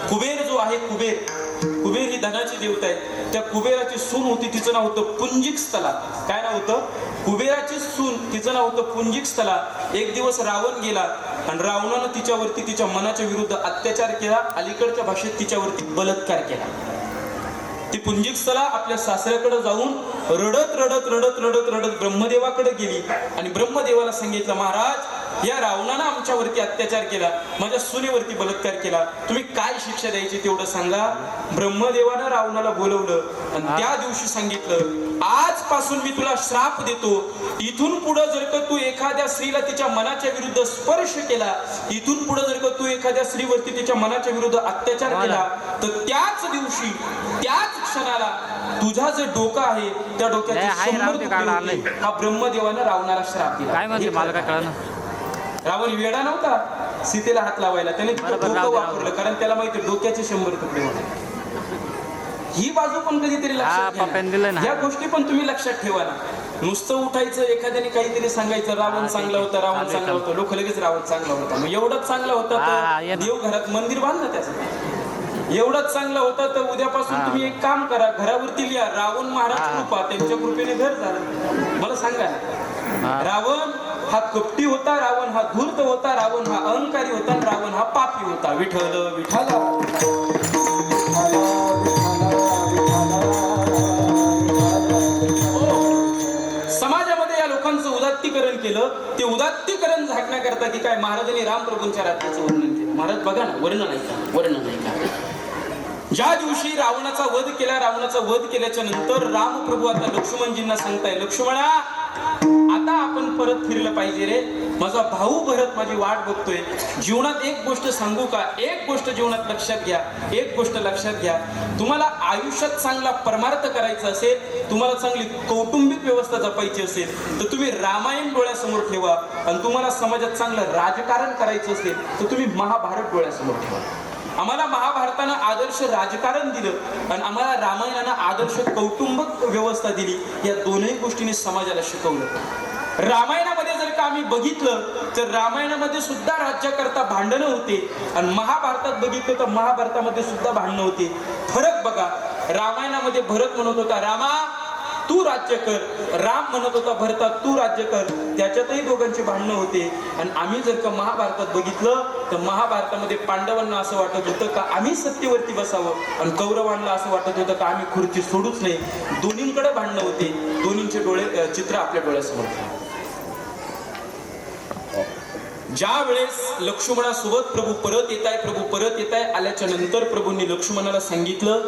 कुबेर जो आहे, कुबेर ही धनाची देवता आहे. त्या कुबेराची सून होती, तिचं नाव होतं पुंजिक स्थला. काय नाव होतं? कुबेराची सून, तिचं नाव होतं पुंजिक स्थला. एक दिवस रावण गेला आणि रावणानं तिच्यावरती तिच्या मनाच्या विरुद्ध अत्याचार केला, अलीकडच्या भाषेत तिच्यावरती बलात्कार केला. ती पुंजिक स्थला आपल्या सासऱ्याकडे जाऊन रडत रडत रडत रडत रडत ब्रह्मदेवाकडे गेली आणि ब्रह्मदेवाला सांगितलं, महाराज या रावणानं आमच्यावरती अत्याचार केला, माझ्या सुनेवरती बलात्कार केला, तुम्ही काय शिक्षा द्यायची तेवढं सांगा. ब्रह्मदेवानं रावणाला बोलवलं आणि त्या दिवशी सांगितलं, आजपासून मी तुला श्राप देतो, इथून पुढे जर का तू एखाद्या स्त्रीला तिच्या मनाच्या विरुद्ध स्पर्श केला, इथून पुढे जर का तू एखाद्या स्त्रीवरती तिच्या मनाच्या विरुद्ध अत्याचार केला तर त्याच दिवशी त्याच क्षणाला तुझा जे डोकं आहे त्या डोक्याचे 100 तुकडे होतील. हा ब्रह्मदेवानं रावणाला श्राप दिला. काय म्हणते मला काय कळलं. रावण वेडा नव्हता सीतेला हात लावायला, त्याने डोकं वापरलं, कारण त्याला माहिती डोक्याचे 100 तुकडे होते. ही बाजू पण कधीतरी लक्षात घ्या. या गोष्टी पण तुम्ही लक्षात ठेवा ना. नुसतं उठायचं, एखाद्याने काहीतरी सांगायचं रावण चांगला होता, रावण चांगला होता, लोक लगेच रावण चांगला होता, मग एवढंच चांगला होता तर देव घरात मंदिर बांधलं त्याचं. एवढाच चांगला होता तर उद्यापासून तुम्ही एक काम करा, घरावरती लिहा रावण महाराज कृपा, त्यांच्या कृपेने घर झालं. मला सांगा ना, रावण हा कपटी होता, रावण हा धूर्त होता, रावण हा अहंकारी होता, रावण हा पापी होता. विठ्ठल विठ्ठल. समाजामध्ये या लोकांचं उदात्तीकरण केलं. ते उदात्तीकरण झाकण्याकरता की काय महाराजांनी रामप्रभूंच्या राज्याचं वर्णन केलं. महाराज बघा ना, वर्णन नाही का ज्या दिवशी रावणाचा वध केला, रावणाचा वध केल्याच्या नंतर रामप्रभू आता लक्ष्मणजींना सांगताय, लक्ष्मणा आता आपण परत फिरलं पाहिजे रे, माझा भाऊ भरत माझी वाट बघतोय. जीवनात एक गोष्ट सांगू का, एक गोष्ट जीवनात लक्षात घ्या, एक गोष्ट लक्षात घ्या. तुम्हाला आयुष्यात चांगला परमार्थ करायचा असेल, तुम्हाला चांगली कौटुंबिक व्यवस्था जपायची असेल तर तुम्ही रामायण डोळ्यासमोर ठेवा. आणि तुम्हाला समाजात चांगलं राजकारण करायचं असेल तर तुम्ही महाभारत डोळ्यासमोर ठेवा. आम्हाला महाभारतानं आदर्श राजकारण दिलं आणि आम्हाला रामायणानं आदर्श कौटुंबिक व्यवस्था दिली. या दोनही गोष्टींनी समाजाला शिकवलं. रामायणामध्ये जर का आम्ही बघितलं तर रामायणामध्ये सुद्धा राज्याकरता भांडणं होते आणि महाभारतात बघितलं तर महाभारतामध्ये सुद्धा भांडणं होते. फरक बघा, रामायणामध्ये भरत म्हणत होता रामा तू राज्य कर, राम म्हणत होता भरता तू राज्य कर. त्याच्यातही दोघांची भांडणं होते. आणि आम्ही जर का महाभारतात बघितलं तर महाभारतामध्ये पांडवांना असं वाटत होतं का आम्ही सत्तेवरती बसावं आणि कौरवांना असं वाटत होतं का आम्ही खुर्ची सोडूच नाही. दोन्हींकडे भांडणं होते. दोन्हींचे डोळे चित्र आपल्या डोळ्यासमोर. ज्या वेळेस लक्ष्मणासोबत प्रभू परत येत आहे आल्याच्या नंतर प्रभूंनी लक्ष्मणाला सांगितलं,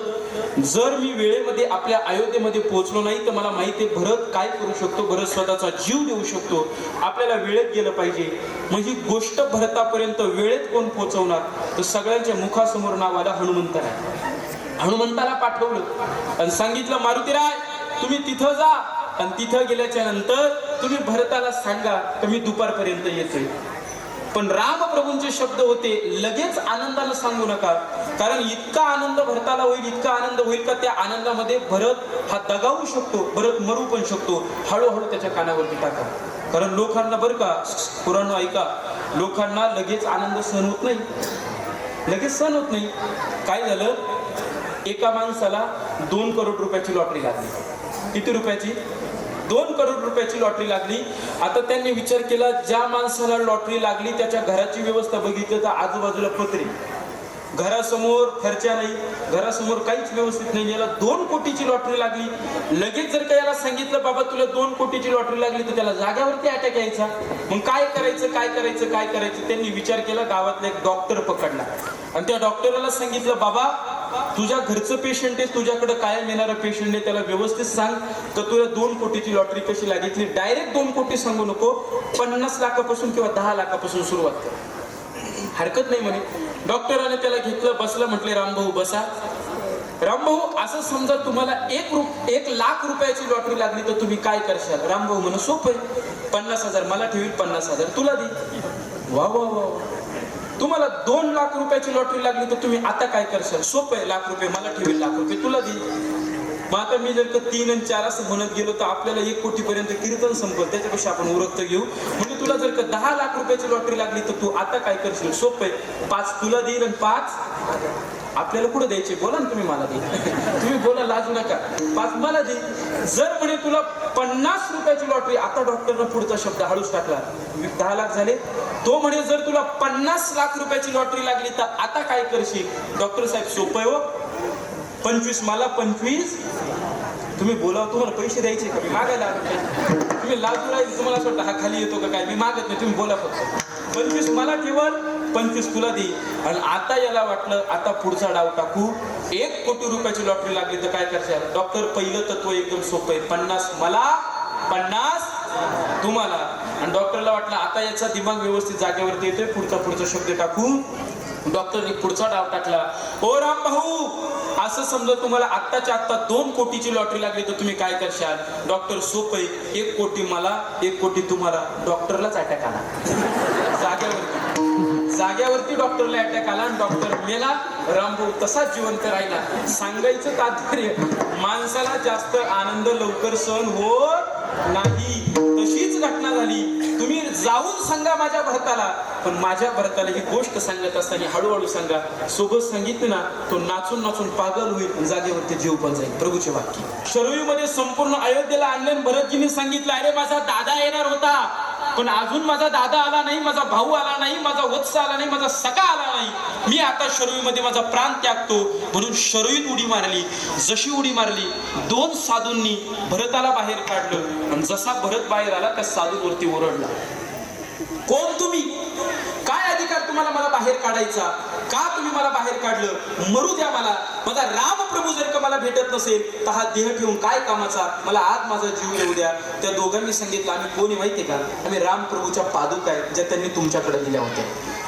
जर मी वेळेमध्ये आपल्या अयोध्येमध्ये पोहोचलो नाही तर मला माहिती आहे भरत काय करू शकतो, भरत स्वतःचा जीव देऊ शकतो. आपल्याला वेळेत गेलं पाहिजे. म्हणजे गोष्ट भरतापर्यंत वेळेत कोण पोहोचवणार तर सगळ्यांच्या मुखासमोर नाव आलं हनुमंताला. हनुमंताला पाठवलं आणि सांगितलं मारुतीराय तुम्ही तिथं जा आणि तिथं गेल्याच्या नंतर तुम्ही भरताला सांगा की मी दुपारपर्यंत येतोय. पण रामप्रभूंचे शब्द होते लगेच आनंदानं सांगू नका, कारण इतका आनंद भरताला होईल, इतका आनंद होईल का त्या आनंदामध्ये भरत हा दगावू शकतो, भरत मरू पण शकतो. हळूहळू त्याच्या कानावरती टाका. कारण लोकांना बरं का, पुराण ऐका, लोकांना लगेच आनंद सहन होत नाही, लगेच सहन होत नाही. काय झालं, एका माणसाला 2 करोड रुपयाची लॉटरी लागली. किती रुपयाची? 2 करोड रुपयाची लॉटरी लागली. आता त्यांनी विचार केला, ज्या माणसाला लॉटरी लागली त्याच्या घराची व्यवस्था बघितली तर आजूबाजूला पत्रे, घरासमोर खर्चा नाही, घरासमोर काहीच व्यवस्थित नाही. याला 2 कोटीची लॉटरी लागली. लगेच जर का याला सांगितलं बाबा तुला 2 कोटीची लॉटरी लागली तर त्याला जाग्यावरती अटॅक यायचा. मग काय करायचं? त्यांनी विचार केला. गावातला एक डॉक्टर पकडला आणि त्या डॉक्टरला सांगितलं, बाबा तुझ्या घरचं पेशंट आहे, तुझ्याकडे कायम येणारा पेशंट आहे, त्याला व्यवस्थित सांग तर तुला 2 कोटीची लॉटरी कशी लागितली. डायरेक्ट 2 कोटी सांगू नको, 50 लाखापासून किंवा 10 लाखापासून सुरुवात कर, हरकत नाही म्हणे. डॉक्टराने त्याला घेतलं, बसला, म्हटले रामभाऊ बसा. रामभाऊ असं समजा तुम्हाला 1 लाख रुपयाची लॉटरी लागली तर तुम्ही काय करशाल? रामभाऊ म्हणे सोपं आहे, 50,000 मला ठेवील, 50,000 तुला दे. वा वा वा. तुम्हाला 2 लाख रुपयाची लॉटरी लागली तर तुम्ही आता काय करशाल? सोपं आहे, लाख रुपये मला ठेवील, लाख रुपये तुला दे. मग आता मी जर का 3 आणि 4 असं म्हणत गेलो तर आपल्याला 1 कोटीपर्यंत कीर्तन संपल. त्याच्यापेक्षा आपण उरकत घेऊ. म्हणजे तुला जर का 10 लाख रुपयाची लॉटरी लागली तर तू आता काय करशील? सोपं आहे, 5 तुला देईल आणि 5 आपल्याला कुठं द्यायचे? बोला ना तुम्ही, मला दे. तुम्ही बोला, लाजू नका. 5 मला दे. जर म्हणे तुला 50 रुपयाची लॉटरी, आता डॉक्टरनं पुढचा शब्द हळूच टाकला, 10 लाख झाले. तो म्हणे जर तुला 50 लाख रुपयाची लॉटरी लागली तर आता काय करशील? डॉक्टर साहेब सोपं आहे हो, 25 मला, 25 तुम्ही बोला. तुम्हाला पैसे द्यायचे का? मी मागायला तुम्ही लाजू राहील. तुम्हाला असं वाटतं हा खाली येतो का काय? मी मागत नाही, तुम्ही बोला फक्त. 25 मला ठेवल, 25 तुला दे. आणि आता याला वाटलं आता पुढचा डाव टाकू, 1 कोटी रुपयाची लॉटरी लागली तर काय करशाल? डॉक्टर पहिलं तत्व एकदम सोपं आहे, 50 मला, 50 तुम्हाला. आणि डॉक्टरला वाटलं आता याचा दिमाग व्यवस्थित जागेवरती येतोय, पुढचा शब्द टाकू. डॉक्टरने पुढचा डाव टाकला, ओ राम भाऊ असं समजा तुम्हाला आत्ताच्या आत्ता 2 कोटीची लॉटरी लागली तर तुम्ही काय करशाल? डॉक्टर सोपं आहे, 1 कोटी मला, 1 कोटी तुम्हाला. डॉक्टरलाच अटॅक आला जाग्यावरती डॉक्टरला अटॅक आला आणि डॉक्टर मेला. रामभाऊ तसाच जिवंत राहिला. सांगायचं तात्पर्य, माणसाला जास्त आनंद लवकर सहन होत नाही, तशीच घटना झाली. तुम्ही जाऊन सांगा माझ्या भरताला, पण माझ्या भरताला ही गोष्ट सांगत असताना हळूहळू सांगा. सोबत सांगितलं ना, तो नाचून नाचून पागल होईल आणि जागेवरती जीव पण जाईल. प्रभूचे वाक्य शरयूमध्ये संपूर्ण अयोध्येला आणलं. भरतजींनी सांगितलं, अरे माझा दादा येणार होता, पण अजून माझा दादा आला नाही, माझा भाऊ आला नाही, माझा वत्स आला नाही, माझा सखा आला नाही. मी आता शरयूमध्ये माझा प्राण त्यागतो. म्हणून शरयूत उडी मारली. जशी उडी मारली, 2 साधूंनी भरताला बाहेर काढलं आणि जसा भरत बाहेर आला त्या साधूवरती ओरडला, कोण तुम्ही? काय अधिकार तुम्हाला मला बाहेर काढायचा? का तुम्ही मला बाहेर काढलं? मरू द्या मला. माझा रामप्रभू जर का मला भेटत नसेल तर हा देह ठेवून काय कामाचा? मला आज माझा जीव येऊ द्या. त्या दोघांनी सांगितलं, आम्ही कोणी माहितीये का? आम्ही रामप्रभूच्या पादुका आहेत, ज्या त्यांनी तुमच्याकडे दिल्या होत्या.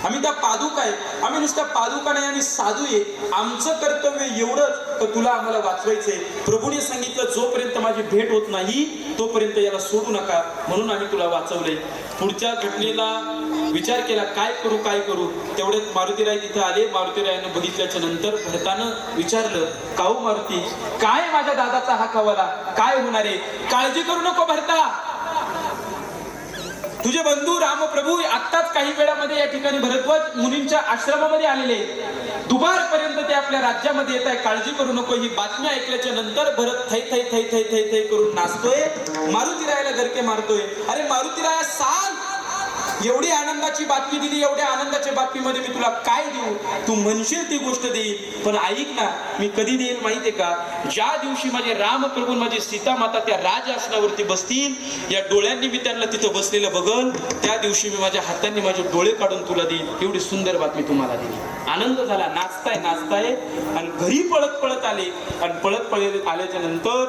आम्ही त्या पादुका आहेत. आम्ही नुसत्या पादुका नाही, आम्ही साधू आहे. आमचं कर्तव्य एवढंच तर तुला आम्हाला वाचवायचंय. प्रभूने सांगितलं, जोपर्यंत माझी भेट होत नाही तोपर्यंत याला सोडू नका, म्हणून आम्ही तुला वाचवलंय. पुढच्या घटनेला विचार केला, काय करू काय करू. तेवढ्यात मारुतीराय तिथे आले. मारुतीरायानं बघितल्याच्या नंतर भरतानं विचारलं, काऊ मारुती, काय माझ्या दादाचा हा कवाला? काय होणार आहे? काळजी करू नको भरता, तुझे बंधू रामप्रभू आत्ताच काही वेळामध्ये या ठिकाणी भरद्वाज मुनींच्या आश्रमामध्ये आलेले. दुपारपर्यंत ते आपल्या राज्यामध्ये येत आहे, काळजी करू नको. ही बातमी ऐकल्याच्या नंतर भरत थै थै थै थै थै थै करून नाचतोय, मारुतीरायाला गरके मारतोय. अरे मारुतीराया सांग, एवढी आनंदाची बातमी दिली, एवढ्या आनंदाच्या बातमीमध्ये मी तुला काय देऊ? तू म्हणशील ती गोष्ट देईल, पण ऐक ना, मी कधी देईल माहितीये का? ज्या दिवशी माझे रामप्रभू माझी सीता माता त्या राजआसनावरती बसतील, या डोळ्यांनी मी त्यांना तिथं बसलेलं बघल, त्या दिवशी मी माझ्या हातांनी माझे डोळे काढून तुला देईल. एवढी सुंदर बातमी तुम्हाला दिली. आनंद झाला. नाचताय नाचताय आणि घरी पळत पळत आले. आणि पळत पळत आल्याच्या नंतर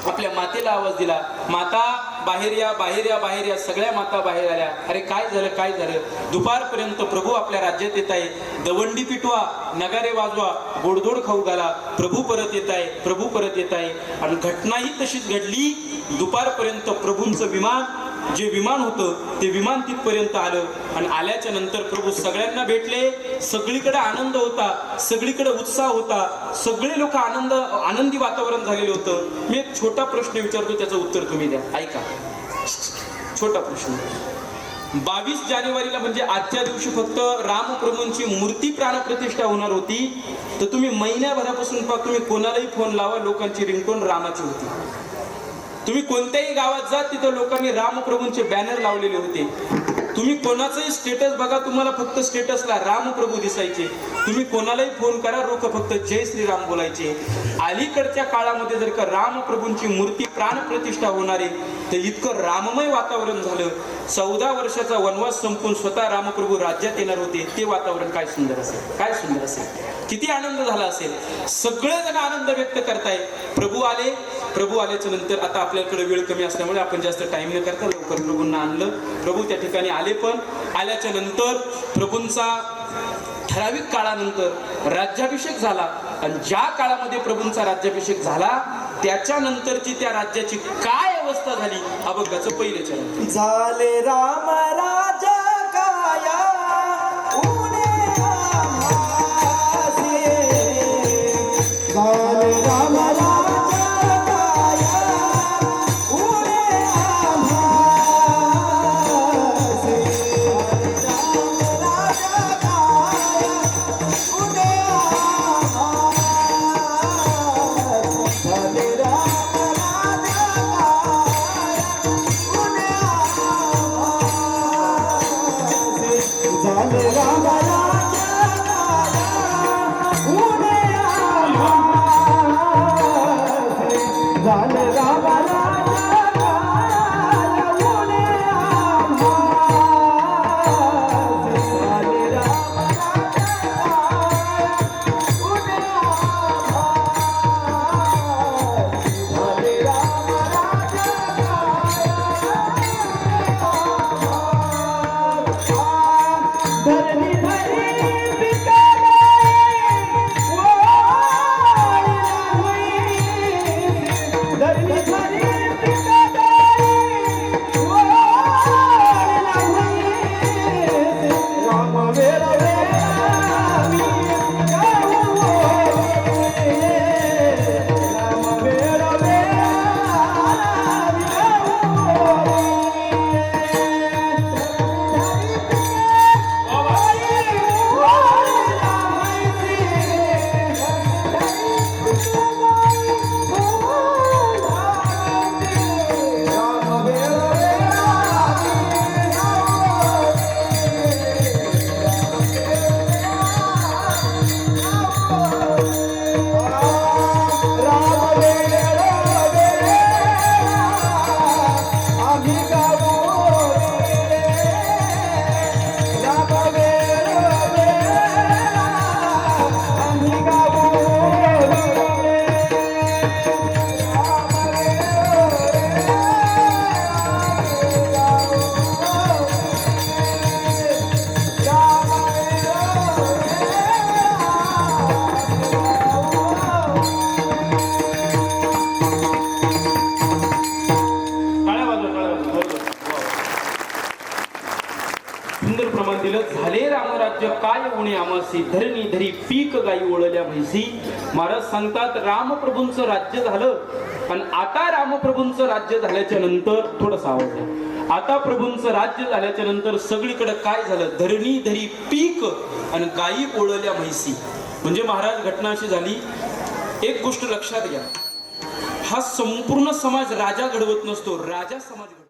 आपल्या मातेला आवाज दिला, माता बाहेर या, बाहेर या, बाहेर या. सगळ्या माता बाहेर आल्या. अरे काय झालं काय झालं? दुपारपर्यंत प्रभू आपल्या राज्यात येत आहे. दवंडी पिटवा, नगारे वाजवा, गोडधोड खाऊ घाला. प्रभू परत येत आहे, प्रभू परत येत आहे. आणि घटनाही तशीच घडली. दुपारपर्यंत प्रभूंचं विमान, जे विमान होतं ते विमान तिथपर्यंत आलं. आणि आल्याच्या नंतर प्रभू सगळ्यांना भेटले. सगळीकडे आनंद होता, सगळीकडे उत्साह होता, सगळे लोक आनंदी वातावरण झालेलं होतं. मी एक छोटा प्रश्न विचारतो, त्याचं उत्तर तुम्ही द्या. ऐका, छोटा प्रश्न. 22 जानेवारीला म्हणजे आजच्या दिवशी फक्त रामप्रभूंची मूर्ती प्राणप्रतिष्ठा होणार होती, तर तुम्ही महिन्याभरापासून तुम्ही कोणालाही फोन लावा, लोकांची रिंगटोन रामाची होती. तुम्ही कोणत्याही गावात जा, तिथं लोकांनी रामप्रभूंचे बॅनर लावलेले होते. तुम्ही कोणाचंही स्टेटस बघा, तुम्हाला फक्त स्टेटसला रामप्रभू दिसायचे. तुम्ही कोणालाही फोन करा, लोक फक्त जय श्रीराम बोलायचे. अलीकडच्या काळामध्ये जर का रामप्रभूंची मूर्ती प्राणप्रतिष्ठा होणार आहे, तर इतकं राममय वातावरण झालं. 14 वर्षाचा वनवास संपून स्वतः रामप्रभू राज्यात येणार होते. ते वातावरण काय सुंदर असेल, काय सुंदर असेल, किती आनंद झाला असेल. सगळेजण आनंद व्यक्त करताय. प्रभू आले. प्रभू आल्याच्या नंतर आता आपल्याकडे वेळ कमी असल्यामुळे आपण जास्त टाइम न करता लवकर प्रभूंना आणलं. प्रभू त्या ठिकाणी आले. पण आल्याच्या नंतर प्रभूंचा ठराविक काळानंतर राज्याभिषेक झाला. आणि ज्या काळामध्ये प्रभूंचा राज्याभिषेक झाला त्याच्यानंतरची त्या राज्याची काय अवस्था झाली, हा बघायचं पहिलं चरण. झाले राम राजा काया उने आभासी. झाले राम राजा काया उने आभासी. राम राजा काया उने आभासी. झाले राम राजा काया उने आभासी. काय उणे आमासी धरणी धरी पीक गाई ओळल्या म्हैसी. महाराज सांगतात रामप्रभूंचं राज्य झालं, पण आता रामप्रभूंचं राज्य झाल्याच्या नंतर थोडंसं आवाज आहे. आता प्रभूंचं राज्य झाल्याच्या नंतर सगळीकडे काय झालं, धरणी धरी पीक आणि गायी ओळल्या म्हैसी. म्हणजे महाराज घटना अशी झाली, एक गोष्ट लक्षात घ्या, हा संपूर्ण समाज राजा घडवत नसतो, राजा समाज घडवतो.